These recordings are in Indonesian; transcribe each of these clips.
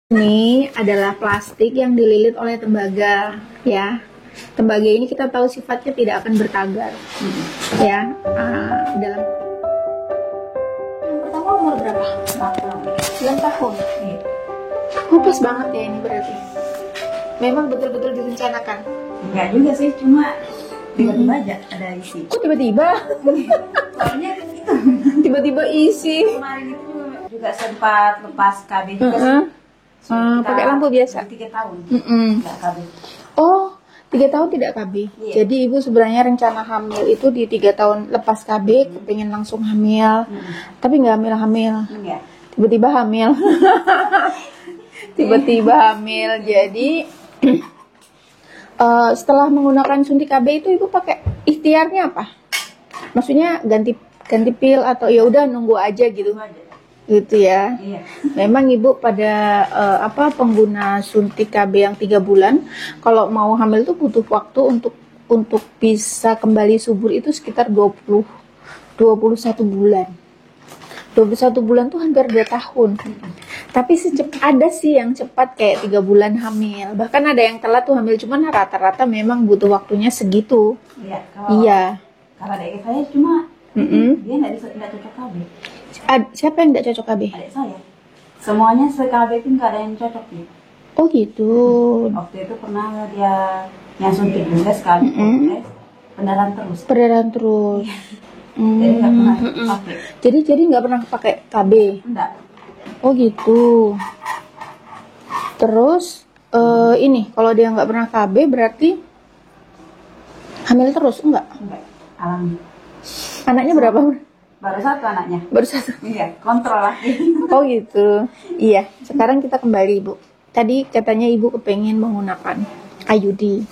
Ini adalah plastik yang dililit oleh tembaga, ya. Tembaga ini kita tahu sifatnya tidak akan bertagar, ya. Dalam yang pertama umur berapa? 9 tahun. Pas banget ya ini berarti. Memang betul-betul direncanakan. Enggak juga sih, cuma tiba-tiba aja ada isi. Kok tiba-tiba? Soalnya itu Tiba-tiba isi. kemarin itu juga sempat lepas KB juga. Pakai lampu biasa. 3 tahun. Enggak KB. Oh, 3 tahun tidak KB. Iya. Jadi ibu sebenarnya rencana hamil itu di 3 tahun lepas KB, kepingin langsung hamil, tapi nggak hamil. Enggak. Tiba-tiba hamil. Tiba-tiba hamil. Jadi setelah menggunakan suntik KB itu ibu pakai ikhtiarnya apa? Maksudnya ganti pil atau ya udah nunggu aja gitu. Itu aja. Gitu ya. Iya. Memang ibu pada pengguna suntik KB yang 3 bulan, kalau mau hamil tuh butuh waktu untuk bisa kembali subur itu sekitar 21 bulan. 21 bulan tuh hampir 2 tahun. Tapi ada sih yang cepat kayak 3 bulan hamil. Bahkan ada yang telat tuh hamil, cuman rata-rata memang butuh waktunya segitu. Iya. Kalau adik saya cuma dia nggak cocok KB. Siapa yang tidak cocok KB? Adik saya. Semuanya se-KB itu nggak ada yang cocok nih. Oh gitu. Waktu itu pernah dia yang suntik juga sekali pendarahan terus. Perdarahan terus. Jadi nggak pernah pakai. Jadi nggak pernah pakai KB. Enggak. Oh gitu. Terus ini kalau dia nggak pernah KB berarti hamil terus enggak? Enggak. Alami. Anaknya berapa? Baru 1 anaknya. Baru 1. Iya, kontrol lagi. Oh gitu. Iya. Sekarang kita kembali ibu. Tadi katanya ibu kepengen menggunakan IUD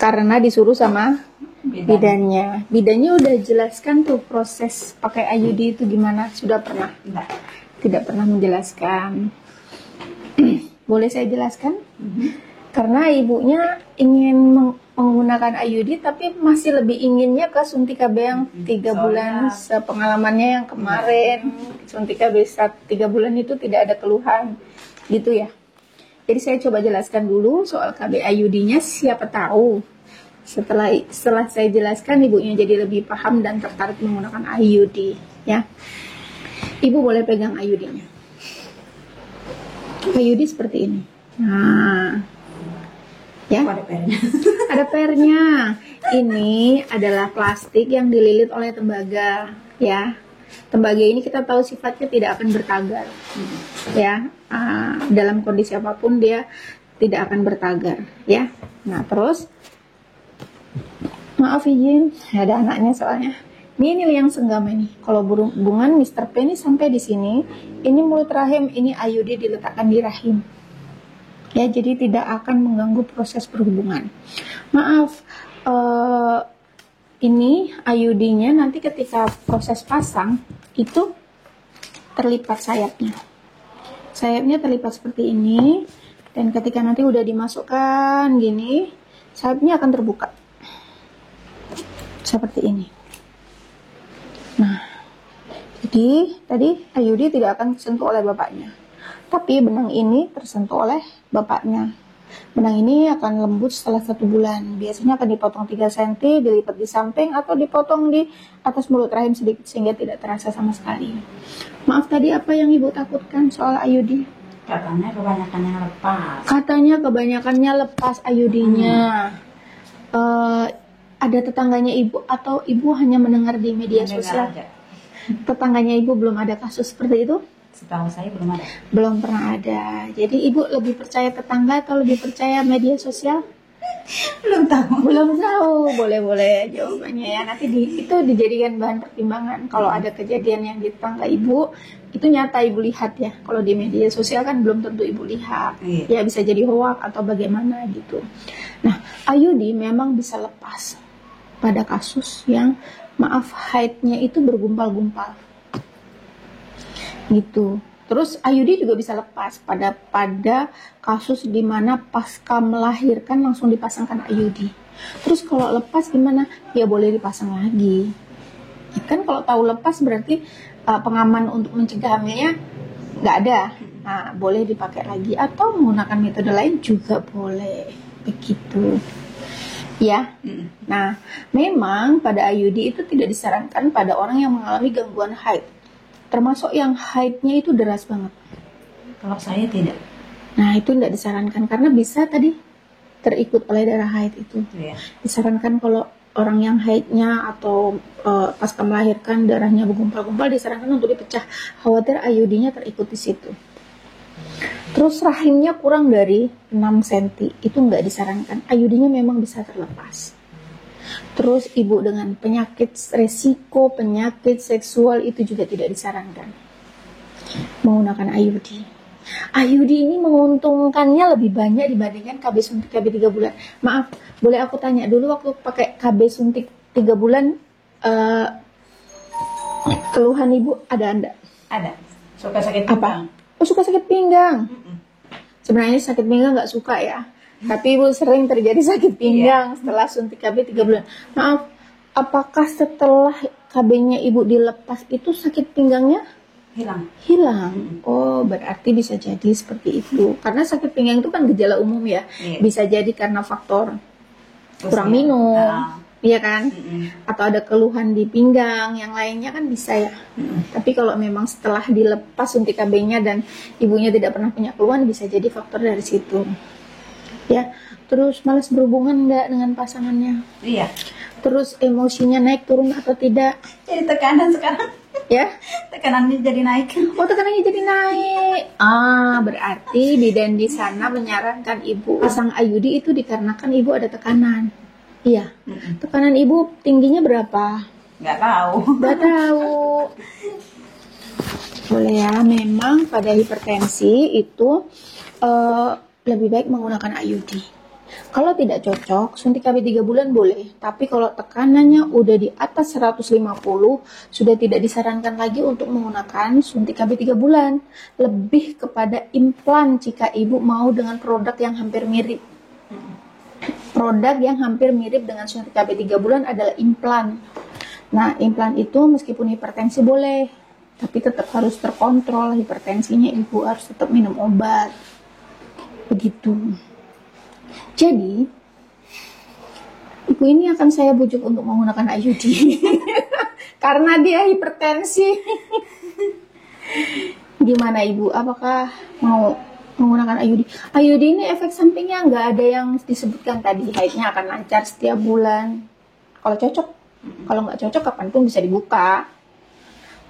karena disuruh sama bidannya. Bidannya udah jelaskan tuh proses pakai IUD itu gimana? Sudah pernah? Enggak. Tidak pernah menjelaskan. Boleh saya jelaskan? Karena ibunya ingin menggunakan IUD tapi masih lebih inginnya ke suntik KB yang 3 bulan. Sepengalamannya yang kemarin suntik KB 3 bulan itu tidak ada keluhan gitu ya. Jadi saya coba jelaskan dulu soal KB IUD-nya, siapa tahu setelah saya jelaskan ibunya jadi lebih paham dan tertarik menggunakan IUD ya. Ibu boleh pegang IUD-nya. IUD seperti ini. Nah, ya. Ada pernya. Ada pernya. Ini adalah plastik yang dililit oleh tembaga, ya. Tembaga ini kita tahu sifatnya tidak akan bertagar, ya. Dalam kondisi apapun dia tidak akan bertagar, ya. Nah, terus, maaf izin, ada anaknya soalnya. Ini yang senggama ini. Kalau hubungan Mr. P ini sampai di sini, ini mulut rahim, ini IUD diletakkan di rahim. Ya, jadi tidak akan mengganggu proses perhubungan. Maaf, ini IUD-nya nanti ketika proses pasang itu terlipat sayapnya. Sayapnya terlipat seperti ini, dan ketika nanti udah dimasukkan gini, sayapnya akan terbuka seperti ini. Nah, jadi tadi IUD tidak akan tersentuh oleh bapaknya, tapi benang ini tersentuh oleh bapaknya. Benang ini akan lembut setelah 1 bulan. Biasanya akan dipotong 3 cm, dilipat di samping atau dipotong di atas mulut rahim sedikit sehingga tidak terasa sama sekali. Maaf, tadi apa yang ibu takutkan soal IUD? Katanya kebanyakan yang lepas. Katanya kebanyakannya lepas IUD-nya. Ada tetangganya ibu atau ibu hanya mendengar di media sosial? Aja. Tetangganya ibu belum ada kasus seperti itu? Setahu saya belum ada. Belum pernah ada. Jadi ibu lebih percaya tetangga atau lebih percaya media sosial? Belum tahu. Belum tahu. Boleh jawabannya ya. Nanti itu dijadikan bahan pertimbangan. Kalau ada kejadian yang di tetangga ibu, itu nyata ibu lihat ya. Kalau di media sosial kan belum tentu ibu lihat. Ya bisa jadi hoak atau bagaimana gitu. Nah, IUD memang bisa lepas pada kasus yang maaf haidnya itu bergumpal-gumpal gitu. Terus IUD juga bisa lepas pada kasus di mana pasca melahirkan langsung dipasangkan IUD. Terus kalau lepas gimana? Ya boleh dipasang lagi. Kan kalau tahu lepas berarti pengaman untuk mencegah hamilnya nggak ada. Nah, boleh dipakai lagi atau menggunakan metode lain juga boleh. Begitu. Ya. Nah, memang pada IUD itu tidak disarankan pada orang yang mengalami gangguan haid. Termasuk yang haidnya itu deras banget. Kalau saya tidak. Nah, itu tidak disarankan karena bisa tadi terikut oleh darah haid itu. Iya. Disarankan kalau orang yang haidnya atau pasca melahirkan darahnya bergumpal-gumpal, disarankan untuk dipecah. Khawatir IUD-nya terikut di situ. Terus rahimnya kurang dari 6 cm, itu nggak disarankan. IUD-nya memang bisa terlepas. Terus ibu dengan penyakit resiko, penyakit seksual itu juga tidak disarankan menggunakan IUD. IUD ini menguntungkannya lebih banyak dibandingkan KB suntik KB 3 bulan. Maaf, boleh aku tanya dulu waktu pakai KB suntik 3 bulan keluhan ibu ada enggak? Ada. Suka sakit Apa? pinggang. Oh, suka sakit pinggang. Sebenarnya sakit pinggang nggak suka ya. Tapi ibu sering terjadi sakit pinggang setelah suntik KB 3 bulan. Maaf, apakah setelah KB-nya ibu dilepas itu sakit pinggangnya hilang? Oh, berarti bisa jadi seperti itu. Karena sakit pinggang itu kan gejala umum ya. Bisa jadi karena faktor kurang minum, iya kan? Atau ada keluhan di pinggang, yang lainnya kan bisa ya. Tapi kalau memang setelah dilepas suntik KB-nya dan ibunya tidak pernah punya keluhan, bisa jadi faktor dari situ. Ya, terus malas berhubungan enggak dengan pasangannya? Iya. Terus emosinya naik turun atau tidak? Jadi tekanan sekarang. Ya? Tekanannya jadi naik. Oh, tekanannya jadi naik. Berarti bidan di sana menyarankan ibu pasang IUD itu dikarenakan ibu ada tekanan. Iya. Tekanan ibu tingginya berapa? Nggak tahu. Nggak tahu. Boleh ya, memang pada hipertensi itu lebih baik menggunakan IUD. Kalau tidak cocok, suntik KB 3 bulan boleh. Tapi kalau tekanannya udah di atas 150, sudah tidak disarankan lagi untuk menggunakan suntik KB 3 bulan. Lebih kepada implan jika ibu mau dengan produk yang hampir mirip. Produk yang hampir mirip dengan suntik KB 3 bulan adalah implan. Nah, implan itu meskipun hipertensi boleh, tapi tetap harus terkontrol hipertensinya, ibu harus tetap minum obat. Begitu. Jadi, ibu ini akan saya bujuk untuk menggunakan IUD. Karena dia hipertensi. Gimana ibu? Apakah mau menggunakan IUD? IUD ini efek sampingnya nggak ada yang disebutkan tadi. Haidnya akan lancar setiap bulan. Kalau cocok. Kalau nggak cocok, kapanpun bisa dibuka.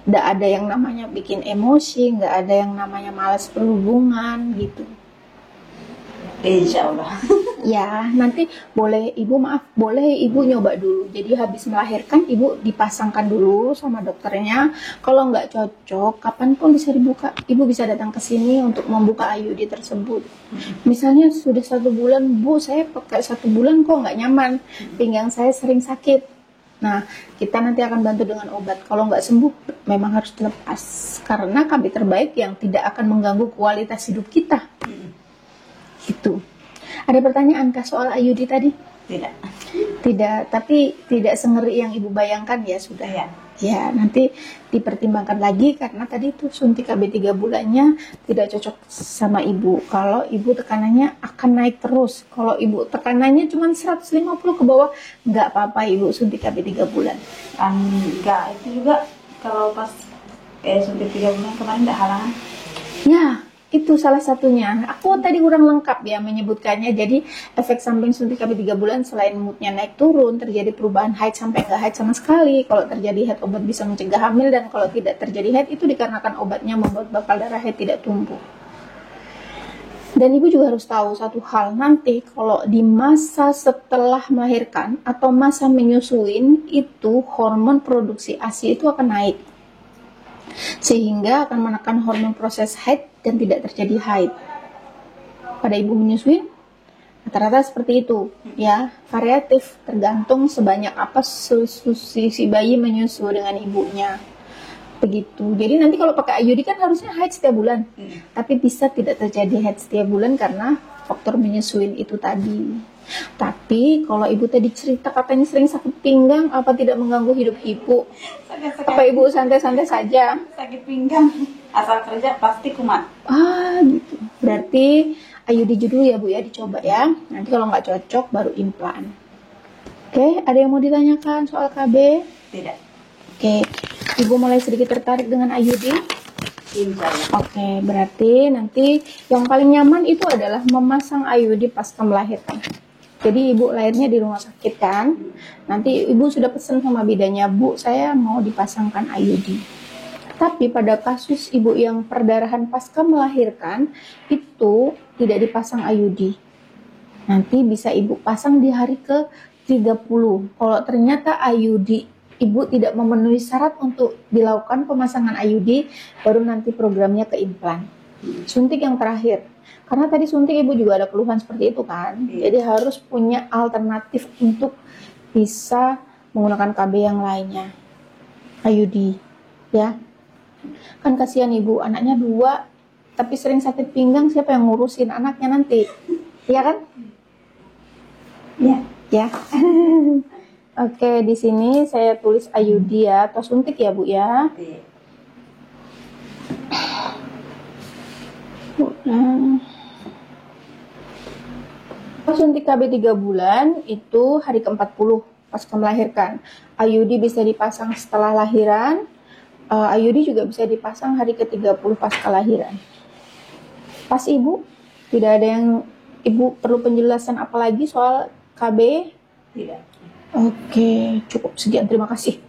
Nggak ada yang namanya bikin emosi, nggak ada yang namanya malas berhubungan gitu. Insya Allah. Ya, nanti boleh ibu nyoba dulu. Jadi habis melahirkan ibu dipasangkan dulu sama dokternya. Kalau nggak cocok, kapanpun bisa dibuka. Ibu bisa datang ke sini untuk membuka IUD tersebut. Misalnya sudah 1 bulan, Bu, saya pakai 1 bulan kok nggak nyaman. Pinggang saya sering sakit. Nah, kita nanti akan bantu dengan obat. Kalau nggak sembuh, memang harus dilepas. Karena KB terbaik yang tidak akan mengganggu kualitas hidup kita. Gitu. Ada pertanyaan kah soal IUD tadi? Tidak. Tidak, tapi tidak sengeri yang ibu bayangkan ya sudah ya. Ya, nanti dipertimbangkan lagi karena tadi itu suntik KB 3 bulannya tidak cocok sama ibu. Kalau ibu tekanannya akan naik terus. Kalau ibu tekanannya cuma 150 ke bawah, nggak apa-apa ibu suntik KB 3 bulan. Enggak, itu juga kalau pas suntik 3 bulan kemarin nggak halangan. Ya, itu salah satunya. Aku tadi kurang lengkap ya menyebutkannya. Jadi efek samping suntik KB 3 bulan selain moodnya naik turun, terjadi perubahan haid sampai nggak haid sama sekali. Kalau terjadi haid, obat bisa mencegah hamil, dan kalau tidak terjadi haid itu dikarenakan obatnya membuat bakal darah haid tidak tumbuh. Dan ibu juga harus tahu satu hal, nanti kalau di masa setelah melahirkan atau masa menyusuin itu hormon produksi ASI itu akan naik. Sehingga akan menekan hormon proses haid dan tidak terjadi haid. Pada ibu menyusui rata-rata seperti itu ya, variatif tergantung sebanyak apa susu si bayi menyusu dengan ibunya. Begitu. Jadi nanti kalau pakai IUD kan harusnya haid setiap bulan. Tapi bisa tidak terjadi haid setiap bulan karena faktor menyusuin itu tadi. Tapi kalau ibu tadi cerita katanya sering sakit pinggang, apa tidak mengganggu hidup ibu? Apa ibu santai-santai saja? Sakit pinggang. asal kerja pasti kumat. Gitu. Berarti IUD dulu ya Bu ya, dicoba ya. Nanti kalau nggak cocok baru implan. Oke, ada yang mau ditanyakan soal KB? Tidak. Oke, Ibu mulai sedikit tertarik dengan IUD. Insya Allah. Oke, berarti nanti yang paling nyaman itu adalah memasang IUD pasca melahirkan. Jadi ibu lahirnya di rumah sakit kan? Nanti ibu sudah pesan sama bidannya, Bu, saya mau dipasangkan IUD. Tapi pada kasus ibu yang perdarahan pasca melahirkan, itu tidak dipasang IUD. Nanti bisa ibu pasang di hari ke-30. Kalau ternyata IUD ibu tidak memenuhi syarat untuk dilakukan pemasangan IUD, baru nanti programnya ke implan. Suntik yang terakhir. Karena tadi suntik ibu juga ada keluhan seperti itu kan. Jadi harus punya alternatif untuk bisa menggunakan KB yang lainnya. IUD. Ya. Kan kasihan ibu, anaknya 2, tapi sering sakit pinggang, siapa yang ngurusin anaknya nanti? Iya kan? Ya. Ya. Oke, di sini saya tulis IUD ya, atau suntik ya Bu ya. Suntik KB 3 bulan itu hari ke-40 pasca melahirkan. IUD bisa dipasang setelah lahiran. IUD juga bisa dipasang hari ke-30 pasca lahiran. Pas Ibu? Tidak ada yang Ibu perlu penjelasan apa lagi soal KB? Tidak. Oke, cukup sekian. Terima kasih.